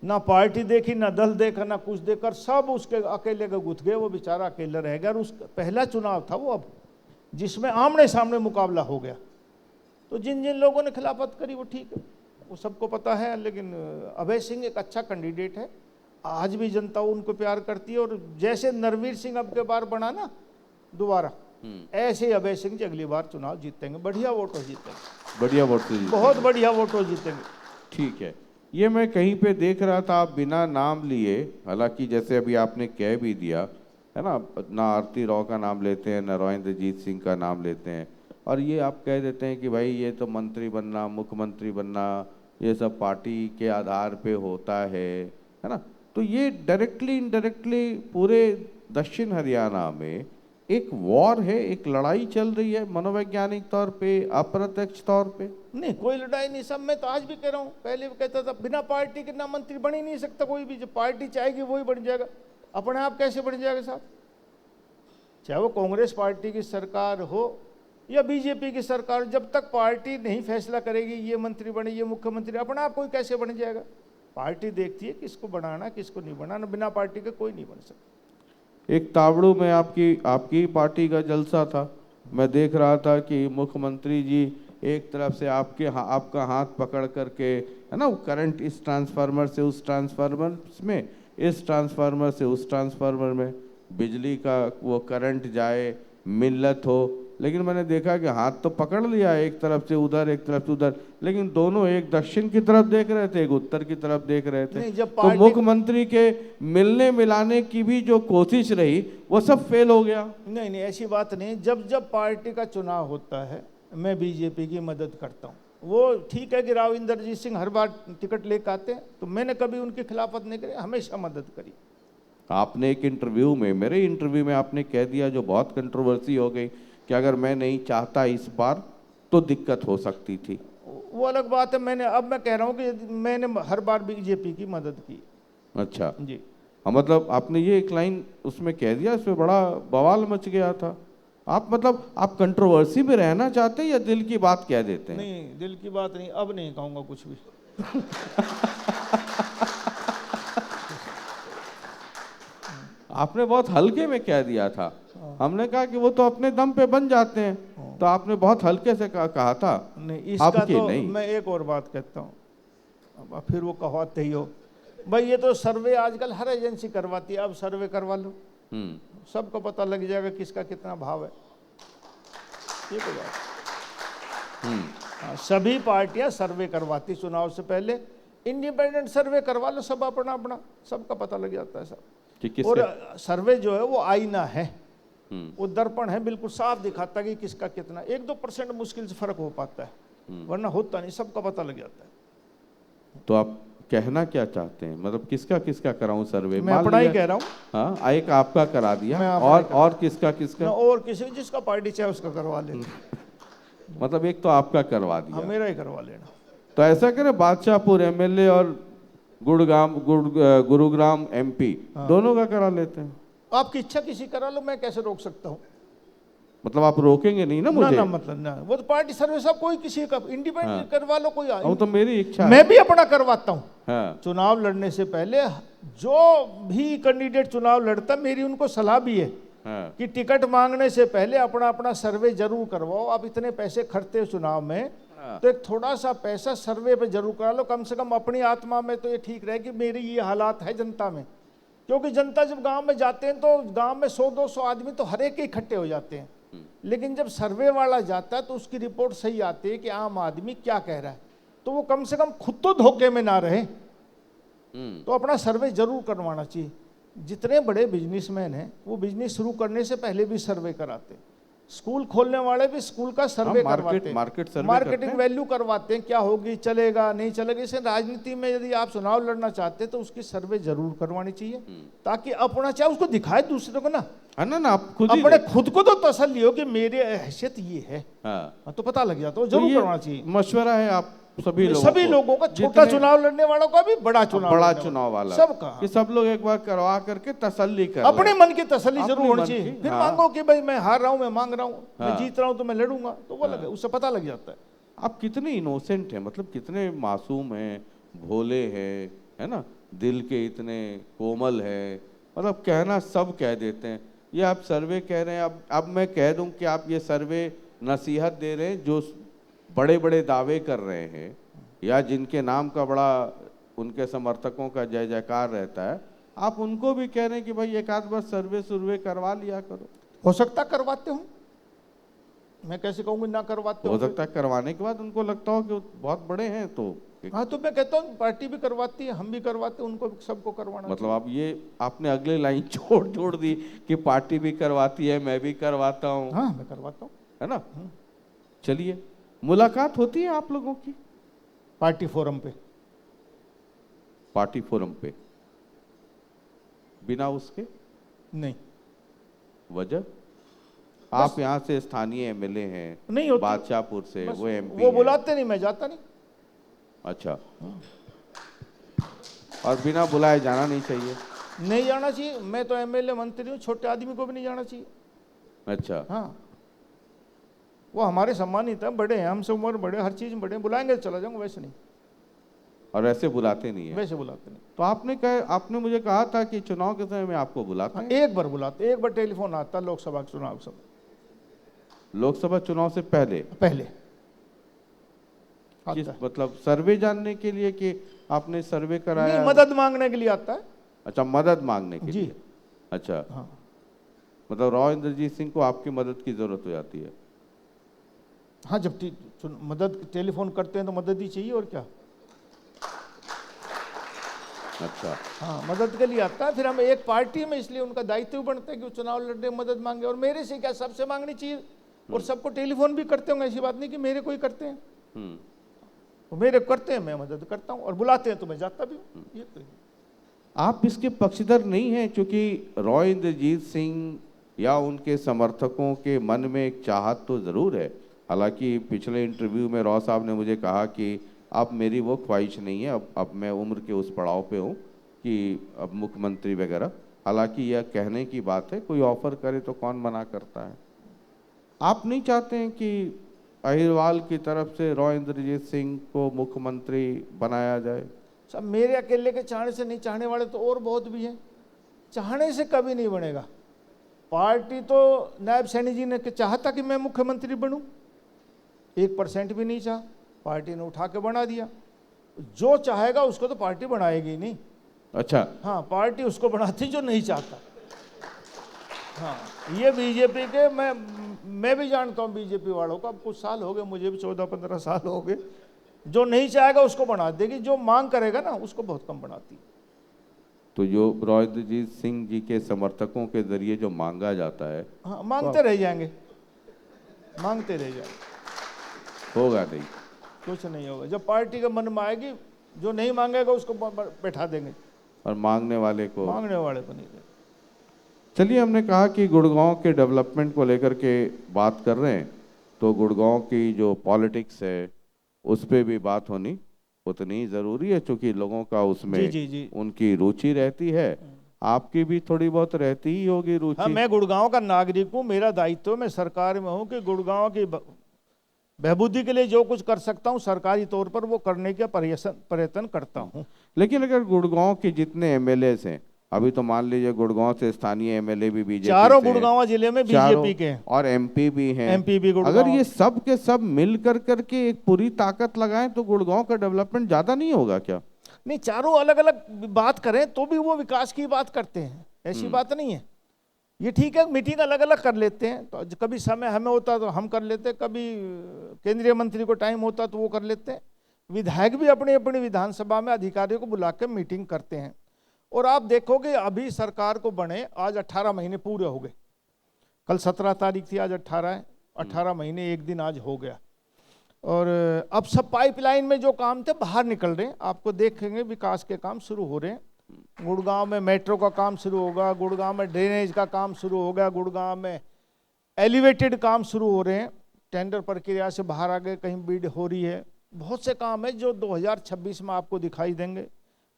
Speaker 3: ना पार्टी देखी, ना दल देखा, ना कुछ देखकर सब उसके अकेले के गुथ गए। वो बेचारा अकेला रह गया। और उसका पहला चुनाव था वो, अब जिसमें आमने सामने मुकाबला हो गया। तो जिन जिन लोगों ने खिलाफत करी वो ठीक है, वो सबको पता है। लेकिन अभय सिंह एक अच्छा कैंडिडेट है, आज भी जनता उनको प्यार करती है। और जैसे नरवीर सिंह अब के बार बना ना दोबारा, ऐसे ही अभय सिंह जी अगली बार चुनाव जीतेंगे, बढ़िया वोटों जीतेंगे, बहुत बढ़िया वोटों जीतेंगे।
Speaker 2: ठीक है, ये मैं कहीं पे देख रहा था, आप बिना नाम लिए, हालांकि जैसे अभी आपने कह भी दिया है ना आरती रॉ का नाम लेते हैं, ना रॉ इंद्रजीत सिंह का नाम लेते हैं, और ये आप कह देते हैं कि भाई ये तो मंत्री बनना, मुख्यमंत्री बनना, ये सब पार्टी के आधार पे होता है ना। तो ये डायरेक्टली इनडायरेक्टली पूरे दक्षिण हरियाणा में एक वॉर है, एक लड़ाई चल रही है, मनोवैज्ञानिक तौर पे, अप्रत्यक्ष तौर पे।
Speaker 3: नहीं, कोई लड़ाई नहीं। सब मैं तो आज भी कह रहा हूँ, पहले भी कहता था बिना पार्टी के ना मंत्री बन ही नहीं सकता कोई भी। जो पार्टी चाहेगी वही बन जाएगा, अपने आप कैसे बन जाएगा साहब? चाहे वो कांग्रेस पार्टी की सरकार हो या बीजेपी की सरकार, जब तक पार्टी नहीं फैसला करेगी ये मंत्री बने, ये मुख्यमंत्री, अपने आप कोई कैसे बन जाएगा? पार्टी देखती है किसको बनाना किसको नहीं बनाना, बिना पार्टी के कोई नहीं बन सकता।
Speaker 2: एक तावड़ू में आपकी पार्टी का जलसा था, मैं देख रहा था कि मुख्यमंत्री जी एक तरफ से आपका हाथ पकड़ करके, है ना, करंट इस ट्रांसफार्मर से उस ट्रांसफार्मर में, इस ट्रांसफार्मर से उस ट्रांसफार्मर में बिजली का वो करंट जाए, मिल्लत हो। लेकिन मैंने देखा कि हाथ तो पकड़ लिया, एक तरफ से उधर एक तरफ से उधर, लेकिन दोनों एक दक्षिण की तरफ देख रहे थे, एक उत्तर की तरफ देख रहे थे। तो मुख्यमंत्री के मिलने मिलाने की भी जो कोशिश रही वो सब फेल हो गया।
Speaker 3: नहीं, ऐसी बात नहीं। जब पार्टी का चुनाव होता है मैं बीजेपी की मदद करता हूँ। वो ठीक है कि राव इंद्रजीत सिंह हर बार टिकट लेकर आते हैं, तो मैंने कभी उनकी खिलाफत नहीं करी, हमेशा मदद करी।
Speaker 2: आपने एक इंटरव्यू में, मेरे इंटरव्यू में आपने कह दिया, जो बहुत कंट्रोवर्सी हो गई, कि अगर मैं नहीं चाहता इस बार तो दिक्कत हो सकती थी।
Speaker 3: वो अलग बात है। अब मैं कह रहा हूँ कि मैंने हर बार बीजेपी की मदद की।
Speaker 2: अच्छा
Speaker 3: जी,
Speaker 2: हाँ, मतलब आपने ये एक लाइन उसमें कह दिया, इसमें बड़ा बवाल मच गया था। आप कंट्रोवर्सी में रहना चाहते हैं या दिल की बात कह देते हैं?
Speaker 3: नहीं, दिल की बात नहीं, अब नहीं कहूँगा कुछ भी।
Speaker 2: आपने बहुत हल्के में कह दिया था। हमने कहा कि वो तो अपने दम पे बन जाते हैं, तो आपने बहुत हल्के से कहा था।
Speaker 3: नहीं, इसका तो नहीं। मैं एक और बात कहता हूँ, अब फिर वो कहवाते ही हो भाई, ये तो सर्वे आजकल हर एजेंसी करवाती है, अब सर्वे करवा लो, सबको पता लग जाएगा किसका कितना भाव है। ये तो बात। सभी पार्टियां सर्वे करवाती चुनाव से पहले इंडिपेंडेंट सर्वे करवा लो, सब अपना अपना सबका पता लग जाता है सब।
Speaker 2: कि
Speaker 3: और
Speaker 2: किसका
Speaker 3: सर्वे जो है वो आईना है, वो दर्पण है, बिल्कुल साफ दिखाता है कि किसका कितना। 1-2% मुश्किल से फर्क हो पाता है, वरना होता नहीं, सबका पता लग जाता है।
Speaker 2: तो आप कहना क्या चाहते हैं, मतलब किसका किसका कराऊं सर्वे?
Speaker 3: मैं
Speaker 2: मान
Speaker 3: अपना ही
Speaker 2: लिया-
Speaker 3: कह रहा हूँ।
Speaker 2: हाँ, एक आपका करा
Speaker 3: मैं
Speaker 2: दिया,
Speaker 3: अपना
Speaker 2: और किसका किसका?
Speaker 3: और किसी जिसका पार्टी चाहे उसका करवा ले,
Speaker 2: मतलब एक तो आपका करवा
Speaker 3: हाँ
Speaker 2: दिया,
Speaker 3: मेरा ही करवा लेना।
Speaker 2: तो ऐसा करें बादशाहपुर एमएलए और गुरुग्राम एमपी दोनों का करा लेते हैं।
Speaker 3: आपकी इच्छा किसी करा लो, मैं कैसे रोक सकता हूँ?
Speaker 2: मतलब आप रोकेंगे नहीं ना
Speaker 3: ना
Speaker 2: मुझे?
Speaker 3: ना, मतलब ना, वो तो पार्टी सर्वे सब, कोई किसी का इंडिपेंडेंट करवा लो, कोई
Speaker 2: वो तो मेरी इच्छा है।
Speaker 3: मैं भी अपना करवाता हूँ।
Speaker 2: हाँ,
Speaker 3: चुनाव लड़ने से पहले जो भी कैंडिडेट चुनाव लड़ता, मेरी उनको सलाह भी है
Speaker 2: हाँ,
Speaker 3: कि टिकट मांगने से पहले अपना अपना सर्वे जरूर करवाओ। आप इतने पैसे खर्चते हो चुनाव में, तो एक थोड़ा सा पैसा सर्वे पे जरूर करा लो, कम से कम अपनी आत्मा में तो ये ठीक रहे कि मेरी ये हालात है जनता में। क्योंकि जनता जब गांव में जाते हैं तो गांव में 100-200 आदमी तो हर एक के इकट्ठे हो जाते हैं, लेकिन जब सर्वे वाला जाता है तो उसकी रिपोर्ट सही आती है कि आम आदमी क्या कह रहा है, तो वो कम से कम खुद तो धोखे में ना रहे। तो अपना सर्वे जरूर करवाना चाहिए। जितने बड़े बिजनेसमैन हैं वो बिजनेस शुरू करने से पहले भी सर्वे कराते हैं। स्कूल खोलने वाले भी स्कूल का सर्वे करवाते हैं,
Speaker 2: मार्केट सर्वे करते
Speaker 3: मार्केटिंग
Speaker 2: हैं।
Speaker 3: वैल्यू करवाते हैं, क्या होगी, चलेगा नहीं चलेगा। इसे राजनीति में यदि आप चुनाव लड़ना चाहते हैं तो उसकी सर्वे जरूर करवानी चाहिए, ताकि अपना चाहे उसको दिखाए दूसरे को ना,
Speaker 2: है ना आप खुद ही
Speaker 3: अपने खुद को तो तसल्ली हो कि मेरी हैसियत ये है,
Speaker 2: हाँ,
Speaker 3: तो पता लग जाता है,
Speaker 2: तो
Speaker 3: जरूर
Speaker 2: ये
Speaker 3: करवाना चाहिए।
Speaker 2: मशवरा है आप सभी
Speaker 3: लोगों का, छोटा
Speaker 2: जितने-
Speaker 3: चुनाव लड़ने वालों का भी, बड़ा
Speaker 2: चुनाव वाला
Speaker 3: सबका,
Speaker 2: कि सब लोग एक बार करवा करके तसल्ली कर
Speaker 3: अपने मन की तसल्ली
Speaker 2: अपने
Speaker 3: जरूर होनी
Speaker 2: मन
Speaker 3: चाहिए।
Speaker 2: की,
Speaker 3: फिर
Speaker 2: हाँ।
Speaker 3: मांगो कि भाई मैं हार रहा हूं, मैं मांग रहा हूं, मैं
Speaker 2: हाँ।
Speaker 3: जीत रहा हूं तो मैं लड़ूंगा, तो वो लगे, उससे पता लग जाता है।
Speaker 2: आप कितने इनोसेंट हैं, मतलब कितने मासूम हैं, भोले हैं, है ना, दिल के इतने कोमल हैं, मतलब कहना सब कह देते हैं। ये आप सर्वे कह रहे हैं, अब मैं कह दूं कि आप ये सर्वे नसीहत दे रहे हैं जो बड़े बड़े दावे कर रहे हैं या जिनके नाम का बड़ा उनके समर्थकों का जय जयकार रहता है, आप उनको भी कह रहे हैं कि भाई एक आध बार सर्वे करवा लिया करो।
Speaker 3: हो सकता करवाते हूँ, मैं कैसे कहूंगी ना करवाते
Speaker 2: हो सकता है करवाने के बाद उनको लगता हो कि वो बहुत बड़े हैं, तो
Speaker 3: हाँ, तो मैं कहता हूँ पार्टी भी करवाती है, हम भी करवाते हैं, उनको सबको करवाना।
Speaker 2: मतलब आप ये आपने अगले लाइन छोड़ दी कि पार्टी भी करवाती है, मैं भी करवाता हूँ,
Speaker 3: हाँ मैं करवाता हूँ,
Speaker 2: है ना। चलिए, मुलाकात होती है आप लोगों की
Speaker 3: पार्टी फोरम पे,
Speaker 2: पार्टी फोरम पे, बिना उसके
Speaker 3: नहीं
Speaker 2: वजह? आप यहाँ से स्थानीय एमएलए हैं,
Speaker 3: नहीं होती,
Speaker 2: बादशाहपुर से,
Speaker 3: बस
Speaker 2: वो एमपी
Speaker 3: वो बुलाते नहीं, मैं जाता नहीं।
Speaker 2: अच्छा, और बिना बुलाए जाना नहीं चाहिए?
Speaker 3: नहीं जाना चाहिए, मैं तो एमएलए मंत्री हूँ, छोटे आदमी को भी नहीं जाना चाहिए।
Speaker 2: अच्छा,
Speaker 3: हाँ, वो हमारे सम्मानित है, बड़े हैं, हमसे उम्र बड़े, हर चीज में बड़े, बुलाएंगे तो चला जाऊंगा, वैसे नहीं,
Speaker 2: और ऐसे बुलाते नहीं है?
Speaker 3: वैसे बुलाते नहीं।
Speaker 2: तो आपने मुझे कहा था कि चुनाव के समय में आपको बुलाते
Speaker 3: हाँ,
Speaker 2: हैं।
Speaker 3: एक बार बुलाते, एक बार टेलीफोन आता लोकसभा के चुनाव सब
Speaker 2: लोकसभा चुनाव से पहले
Speaker 3: पहले
Speaker 2: किस,
Speaker 3: आता है।
Speaker 2: मतलब सर्वे जानने के लिए कि आपने सर्वे कराया?
Speaker 3: नहीं, मदद मांगने के लिए आता है।
Speaker 2: अच्छा, मदद मांगने के
Speaker 3: जी।
Speaker 2: लिए। अच्छा,
Speaker 3: हाँ,
Speaker 2: मतलब राव इंद्रजीत सिंह को आपकी मदद की जरूरत हो जाती है?
Speaker 3: हाँ, जब मदद टेलीफोन करते हैं तो मदद ही चाहिए, और क्या।
Speaker 2: अच्छा,
Speaker 3: हाँ, मदद के लिए आता है। फिर हम एक पार्टी में, इसलिए उनका दायित्व बनता है कि वो चुनाव लड़ने में मदद मांगे, और मेरे से क्या, सबसे मांगनी चाहिए। और सबको टेलीफोन भी करते होंगे, ऐसी बात नहीं कि मेरे कोई करते हैं, वो मेरे करते हैं, मैं मदद करता हूँ, और बुलाते हैं तो मैं जाता भी हूँ। ये तो
Speaker 2: आप इसके पक्षधर नहीं हैं, क्योंकि राव इंद्रजीत सिंह या उनके समर्थकों के मन में एक चाहत तो जरूर है। हालांकि पिछले इंटरव्यू में राव साहब ने मुझे कहा कि अब मेरी वो ख्वाहिश नहीं है, अब मैं उम्र के उस पड़ाव पे हूँ कि अब मुख्यमंत्री वगैरह। हालांकि यह कहने की बात है, कोई ऑफर करे तो कौन मना करता है। आप नहीं चाहते हैं कि अहिरवाल की तरफ से राव इंद्रजीत सिंह को मुख्यमंत्री बनाया जाए?
Speaker 3: सब मेरे अकेले के चाहने से नहीं, चाहने वाले तो और बहुत भी हैं। चाहने से कभी नहीं बनेगा। पार्टी तो नायब सैनी जी ने चाहता कि मैं मुख्यमंत्री बनूं, 1% भी नहीं चाहा, पार्टी ने उठा के बना दिया। जो चाहेगा उसको तो पार्टी बनाएगी नहीं।
Speaker 2: अच्छा,
Speaker 3: हाँ, पार्टी उसको बनाती जो नहीं चाहता। हाँ, ये बीजेपी के, मैं भी जानता हूँ बीजेपी वालों को, अब कुछ साल हो गए, मुझे भी 14-15 साल हो गए, जो नहीं चाहेगा उसको बढ़ा देगी, जो मांग करेगा ना उसको बहुत कम बढ़ाती है।
Speaker 2: तो जो रोहितजीत सिंह जी के समर्थकों के जरिए जो मांगा जाता है,
Speaker 3: हाँ, मांगते रह जाएंगे, मांगते रह जाएंगे,
Speaker 2: होगा नहीं।
Speaker 3: कुछ नहीं होगा। जब पार्टी के मन में आएगी, जो नहीं मांगेगा उसको बैठा देंगे,
Speaker 2: और मांगने वाले को
Speaker 3: को नहीं देंगे।
Speaker 2: चलिए, हमने कहा कि गुड़गांव के डेवलपमेंट को लेकर के बात कर रहे हैं, तो गुड़गांव की जो पॉलिटिक्स है उस पर भी बात होनी उतनी ज़रूरी है, क्योंकि लोगों का उसमें
Speaker 3: जी।
Speaker 2: उनकी रुचि रहती है। आपकी भी थोड़ी बहुत रहती ही होगी रुचि।
Speaker 3: हाँ, मैं गुड़गांव का नागरिक हूँ, मेरा दायित्व, मैं सरकार में हूँ कि गुड़गांव की बहबूदी के लिए जो कुछ कर सकता हूँ सरकारी तौर पर वो करने का प्रयत्न करता हूँ।
Speaker 2: लेकिन अगर गुड़गांव के जितने एमएलए हैं, अभी तो मान लीजिए गुड़गांव से स्थानीय एमएलए भी बीजेपी
Speaker 3: चारों गुड़गांव जिले में बीजेपी के हैं,
Speaker 2: और एमपी भी हैं,
Speaker 3: एमपी भी गुड़गांव।
Speaker 2: अगर ये सब के सब मिल करके एक पूरी ताकत लगाएं तो गुड़गांव का डेवलपमेंट ज्यादा नहीं होगा क्या?
Speaker 3: नहीं, चारों अलग अलग बात करें तो भी वो विकास की बात करते हैं, ऐसी बात नहीं है। ये ठीक है, मीटिंग अलग अलग कर लेते हैं, तो कभी समय हमें होता तो हम कर लेते, कभी केंद्रीय मंत्री को टाइम होता तो वो कर लेते हैं। विधायक भी अपनी अपनी विधानसभा में अधिकारियों को बुला के मीटिंग करते हैं। और आप देखोगे अभी सरकार को बने आज 18 महीने पूरे हो गए, कल 17 तारीख थी, आज 18 है, 18 महीने एक दिन आज हो गया। और अब सब पाइपलाइन में जो काम थे बाहर निकल रहे हैं, आपको देखेंगे विकास के काम शुरू हो रहे हैं। गुड़गांव में मेट्रो का काम शुरू होगा, गुड़गांव में ड्रेनेज का काम शुरू हो गया, गुड़गांव में एलिवेटेड काम शुरू हो रहे हैं, टेंडर प्रक्रिया से बाहर आ गए, कहीं बिड हो रही है। बहुत से काम है जो 2026 में आपको दिखाई देंगे।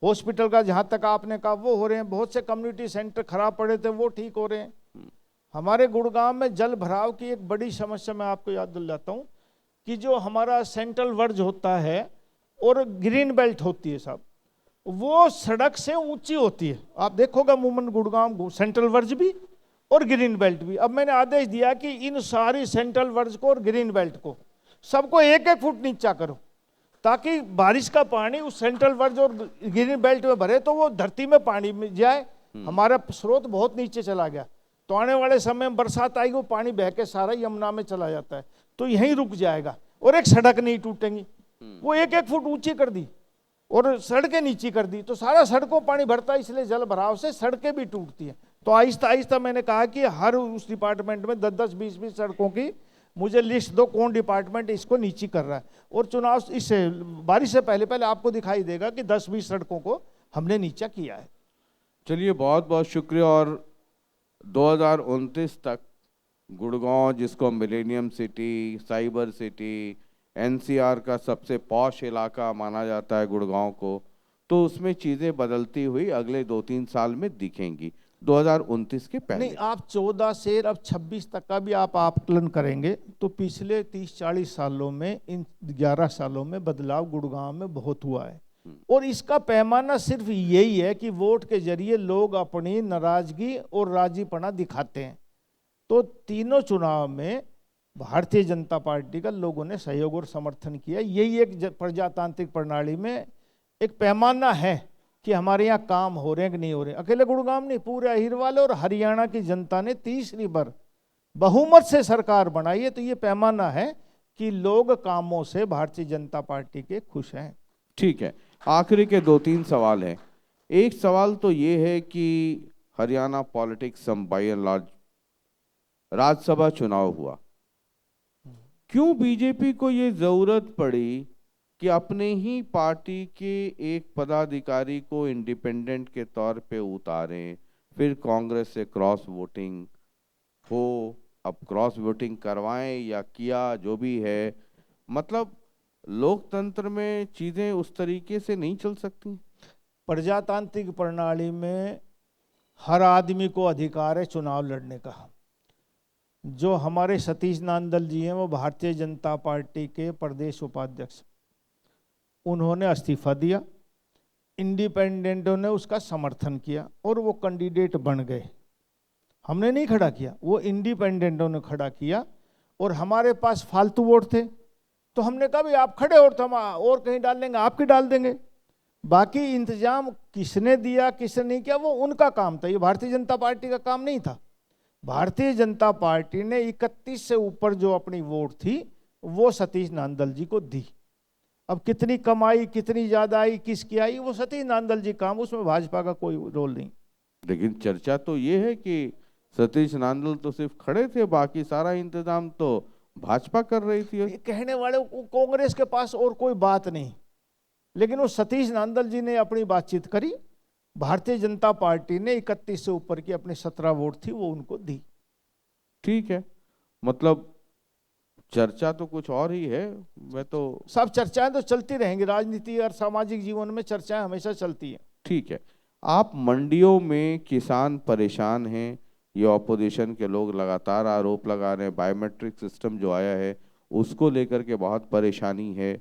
Speaker 3: हॉस्पिटल का जहाँ तक आपने कहा वो हो रहे हैं, बहुत से कम्युनिटी सेंटर खराब पड़े थे वो ठीक हो रहे हैं। हमारे गुड़गांव में जल भराव की एक बड़ी समस्या मैं आपको याद दिलाता हूँ कि जो हमारा सेंट्रल वर्ज होता है और ग्रीन बेल्ट होती है साहब, वो सड़क से ऊंची होती है। आप देखोगे मूवमेंट गुड़गांव सेंट्रल वर्ज भी और ग्रीन बेल्ट भी। अब मैंने आदेश दिया कि इन सारी सेंट्रल वर्ज को और ग्रीन बेल्ट को सबको 1-1 फुट नीचा करो, ताकि बारिश का पानी उस सेंट्रल वर्ज और ग्रीन बेल्ट में भरे तो वो धरती में पानी में जाए। हमारा स्रोत बहुत नीचे चला गया, तो आने वाले समय में बरसात आएगी, वो पानी बह के सारा यमुना में चला जाता है, तो यहीं रुक जाएगा और एक सड़क नहीं टूटेंगी। वो 1-1 फुट ऊंची कर दी और सड़कें नीची कर दी, तो सारा सड़कों पानी भरता है, इसलिए जल भराव से सड़कें भी टूटती हैं। तो आहिस्ता आहिस्ता मैंने कहा कि हर उस डिपार्टमेंट में 10-10, 20-20 सड़कों की मुझे लिस्ट दो, कौन डिपार्टमेंट इसको नीची कर रहा है। और चुनाव इससे बारिश से पहले पहले आपको दिखाई देगा कि 10-20 सड़कों को हमने नीचा किया है।
Speaker 2: चलिए, बहुत बहुत शुक्रिया। और 2029 तक गुड़गांव, जिसको millennium city, cyber city, NCR का सबसे पॉश इलाका माना जाता है गुड़गांव को, तो उसमें चीज़ें बदलती हुई अगले 2-3 साल में दिखेंगी, 2029 के पहले।
Speaker 3: नहीं, आप 14 से अब 26 तक का भी आप आकलन करेंगे तो पिछले 30-40 सालों में, इन 11 सालों में बदलाव गुड़गांव में बहुत हुआ है। और इसका पैमाना सिर्फ यही है कि वोट के जरिए लोग अपनी नाराजगी और राजीपना दिखाते हैं। तो तीनों चुनाव में भारतीय जनता पार्टी का लोगों ने सहयोग और समर्थन किया। यही एक प्रजातांत्रिक प्रणाली में एक पैमाना है कि हमारे यहाँ काम हो रहे हैं कि नहीं हो रहे। अकेले गुड़गांव नहीं, पूरे अहिरवाल और हरियाणा की जनता ने तीसरी बार बहुमत से सरकार बनाई है। तो ये पैमाना है कि लोग कामों से भारतीय जनता पार्टी के खुश हैं।
Speaker 2: ठीक है, आखिरी के 2-3 सवाल हैं। एक सवाल तो ये है कि Haryana politics by and large, Rajya Sabha चुनाव हुआ, क्यों बीजेपी को ये जरूरत पड़ी कि अपने ही पार्टी के एक पदाधिकारी को इंडिपेंडेंट के तौर पे उतारें, फिर कांग्रेस से क्रॉस वोटिंग हो, अब क्रॉस वोटिंग करवाएं या किया, जो भी है, मतलब लोकतंत्र में चीजें उस तरीके से नहीं चल सकती।
Speaker 3: प्रजातांत्रिक प्रणाली में हर आदमी को अधिकार है चुनाव लड़ने का। जो हमारे सतीश नांदल जी हैं वो भारतीय जनता पार्टी के प्रदेश उपाध्यक्ष, उन्होंने इस्तीफा दिया, इंडिपेंडेंटों ने उसका समर्थन किया और वो कैंडिडेट बन गए। हमने नहीं खड़ा किया, वो इंडिपेंडेंटों ने खड़ा किया। और हमारे पास फालतू वोट थे तो हमने कहा भाई आप खड़े और हम और कहीं डाल देंगे, आपकी डाल देंगे। बाकी इंतजाम किसने दिया किसने नहीं किया वो उनका काम था, ये भारतीय जनता पार्टी का काम नहीं था। भारतीय जनता पार्टी ने 31 से ऊपर जो अपनी वोट थी वो सतीश नांदल जी को दी। अब कितनी कमाई, कितनी ज्यादा आई, किसकी आई, वो सतीश नांदल जी काम, उसमें भाजपा का कोई रोल नहीं।
Speaker 2: लेकिन चर्चा तो ये है कि सतीश नांदल तो सिर्फ खड़े थे, बाकी सारा इंतजाम तो भाजपा कर रही थी।
Speaker 3: ये कहने वाले कांग्रेस के पास और कोई बात नहीं, लेकिन वो सतीश नांदल जी ने अपनी बातचीत करी, भारतीय जनता पार्टी ने 31 से ऊपर की अपनी 17 वोट थी वो उनको दी।
Speaker 2: ठीक है, मतलब चर्चा तो कुछ और ही है। मैं तो
Speaker 3: सब चर्चाएं तो चलती रहेंगी, राजनीति और सामाजिक जीवन में चर्चाएं हमेशा चलती हैं।
Speaker 2: ठीक है, आप मंडियों में किसान परेशान हैं, ये ऑपोजिशन के लोग लगातार आरोप लगा रहे हैं, बायोमेट्रिक सिस्टम जो आया है उसको लेकर के बहुत परेशानी है,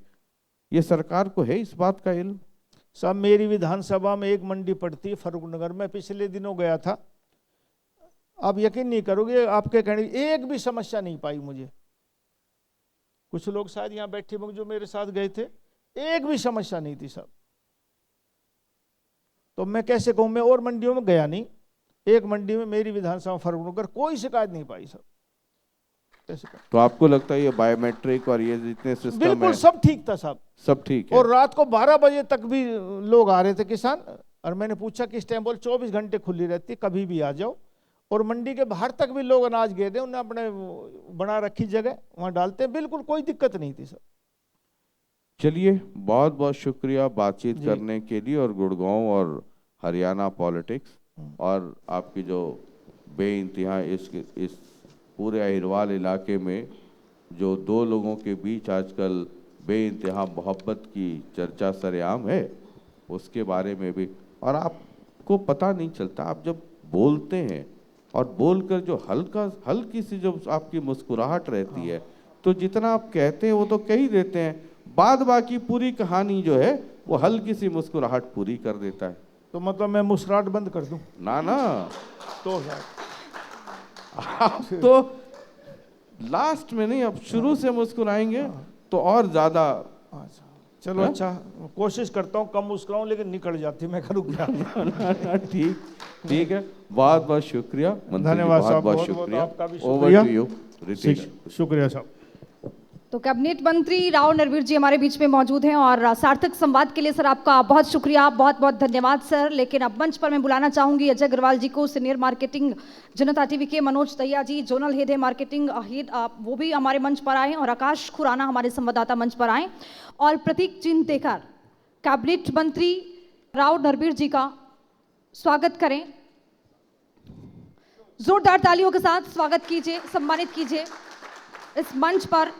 Speaker 2: ये सरकार को है इस बात का इल्म?
Speaker 3: सब मेरी विधानसभा में एक मंडी पड़ती है फरूखनगर में, पिछले दिनों गया था, आप यकीन नहीं करोगे, आपके कहने एक भी समस्या नहीं पाई मुझे। कुछ लोग शायद यहाँ बैठे होंगे जो मेरे साथ गए थे, एक भी समस्या नहीं थी सब। तो मैं कैसे कहूं, मैं और मंडियों में गया नहीं, एक मंडी में मेरी विधानसभा फरूखनगर कोई शिकायत नहीं पाई सब। कैसे कहूं?
Speaker 2: तो आपको लगता है ये बायोमेट्रिक और ये जितने सिस्टम
Speaker 3: बिल्कुल
Speaker 2: है
Speaker 3: सब ठीक था सब,
Speaker 2: सब ठीक है?
Speaker 3: और रात को 12 बजे तक भी लोग आ रहे थे किसान, और मैंने पूछा किस टाइम, बोल 24 घंटे खुली रहती, कभी भी आ जाओ। और मंडी के बाहर तक भी लोग अनाज गए थे, उन्हें अपने बना रखी जगह वहां डालते, बिल्कुल कोई दिक्कत नहीं थी सब।
Speaker 2: चलिए, बहुत बहुत शुक्रिया बातचीत
Speaker 3: जी।
Speaker 2: करने के लिए, और गुड़गांव और हरियाणा पॉलिटिक्स और आपकी जो बेइंतहा इस पूरे अहिरवाल इलाके में जो दो लोगों के बीच आजकल बेइंतहा मोहब्बत की चर्चा सरेआम है उसके बारे में भी। और आपको पता नहीं चलता, आप जब बोलते हैं और बोलकर जो हल्की सी जो आपकी मुस्कुराहट रहती है, तो जितना आप कहते हैं वो तो कह ही देते हैं, बाद बाकी पूरी कहानी जो है वो हल्की सी मुस्कुराहट पूरी कर देता है।
Speaker 3: तो मतलब मैं मुस्कुराहट बंद कर दूं?
Speaker 2: ना ना,
Speaker 3: तो
Speaker 2: आप तो लास्ट में नहीं, अब शुरू से मुस्कुराएंगे तो और ज्यादा।
Speaker 3: अच्छा चलो, अच्छा कोशिश करता हूँ कम मुस्कुराऊं, लेकिन निकल जाती मैं करूँ क्या।
Speaker 2: ठीक ठीक है, बहुत बहुत शुक्रिया मंत्री जी,
Speaker 3: धन्यवाद
Speaker 2: बहुत
Speaker 3: साहब,
Speaker 2: बहुत
Speaker 3: बहुत-बहुत
Speaker 2: शुक्रिया।
Speaker 3: आपका भी
Speaker 2: ओवर
Speaker 3: शुक्रिया।
Speaker 2: To you Ritesh.
Speaker 3: शुक्रिया साहब।
Speaker 1: तो कैबिनेट मंत्री राव नरवीर जी हमारे बीच में मौजूद हैं, और सार्थक संवाद के लिए सर आपका बहुत शुक्रिया, बहुत बहुत धन्यवाद सर। लेकिन अब मंच पर मैं बुलाना चाहूंगी अजय अग्रवाल जी को, सीनियर मार्केटिंग जनता टीवी के, मनोज दहिया जी जोनल हेड है मार्केटिंग हेड, वो भी हमारे मंच पर आए, और आकाश खुराना हमारे संवाददाता मंच पर आए, और प्रतीक चिन्ह देकर कैबिनेट मंत्री राव नरवीर जी का स्वागत करें। जोरदार तालियों के साथ स्वागत कीजिए, सम्मानित कीजिए इस मंच पर।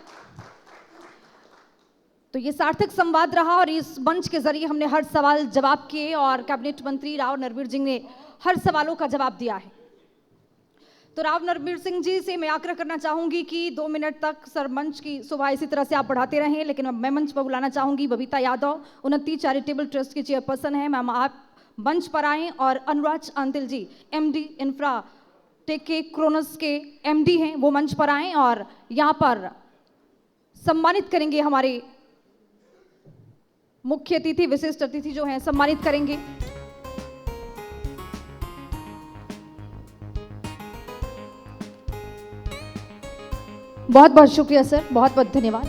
Speaker 1: तो ये सार्थक संवाद रहा, और इस मंच के जरिए हमने हर सवाल जवाब किए, और कैबिनेट मंत्री राव नरवीर सिंह ने हर सवालों का जवाब दिया है। तो राव नरवीर सिंह जी से मैं आग्रह करना चाहूंगी कि 2 मिनट तक सर मंच की शोभा इसी तरह से आप बढ़ाते रहें। लेकिन अब मैं मंच पर बुलाना चाहूंगी बबीता यादव, 29 चैरिटेबल ट्रस्ट की चेयरपर्सन है, मैम आप मंच पर आएँ, और अनुराज अंतिल जी MD इंफ्रा टेक के क्रोनस के MD हैं, वो मंच पर आएँ और यहाँ पर सम्मानित करेंगे, हमारे मुख्य अतिथि, विशिष्ट अतिथि जो हैं सम्मानित करेंगे। बहुत बहुत शुक्रिया सर, बहुत बहुत धन्यवाद।